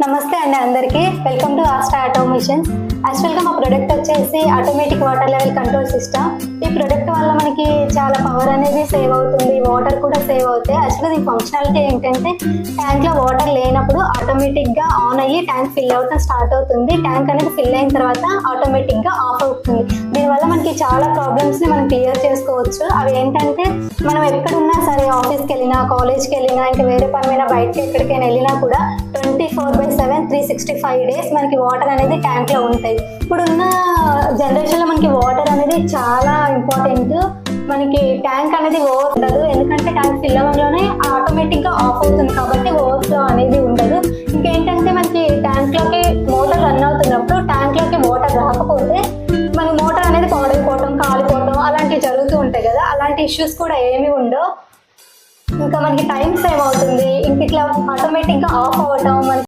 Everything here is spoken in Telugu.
నమస్తే అండి అందరికీ. Welcome to Asta automations. యాక్చువల్గా మా ప్రొడక్ట్ వచ్చేసి automatic water level control system. ఈ ప్రొడక్ట్ వల్ల మనకి చాలా పవర్ అనేది సేవ్ అవుతుంది, వాటర్ కూడా సేవ్ అవుతాయి. యాక్చువల్గా దీని ఫంక్షనాలిటీ ఏంటంటే ట్యాంక్లో వాటర్ లేనప్పుడు ఆటోమేటిక్గా ఆన్ అయ్యి ట్యాంక్ ఫిల్ అవటం స్టార్ట్ అవుతుంది. ట్యాంక్ అనేది ఫిల్ అయిన తర్వాత ఆటోమేటిక్గా ఆఫ్ అవుతుంది. దీనివల్ల మనకి చాలా ప్రాబ్లమ్స్ని మనం క్లియర్ చేసుకోవచ్చు. అవి ఏంటంటే మనం ఎక్కడున్నా సరే, ఆఫీస్కి వెళ్ళినా, కాలేజ్కి వెళ్ళినా, ఇంకా వేరే పని మీద బయటకి ఎక్కడికైనా వెళ్ళినా కూడా 24/7 365 days మనకి వాటర్ అనేది ట్యాంక్లో ఉంటాయి. ఇప్పుడున్న జనరేషన్లో మనకి వాటర్ అనేది చాలా ఇంపార్టెంట్. మనకి ట్యాంక్ అనేది ఓవర్ ఉండదు, ఎందుకంటే ట్యాంక్ ఫిల్ అవ్వడంలోనే ఆటోమేటిక్గా ఆఫ్ అవుతుంది కాబట్టి ఓవర్ఫ్లో అనేది ఉండదు. ఇంకేంటంటే మనకి ట్యాంక్లోకి మోటార్ రన్ అవుతున్నప్పుడు ట్యాంక్లోకి వాటర్ రాకపోతే మన మోటార్ అనేది పాడైపోవటం, కాలిపోవటం అలాంటివి జరుగుతూ ఉంటాయి కదా. అలాంటి ఇష్యూస్ కూడా ఏమీ ఉండవు. ఇంకా మనకి టైం సేవ్ అవుతుంది. ఇంక ఇట్లా ఆటోమేటిక్గా ఆఫ్ అవ్వటం, మనకి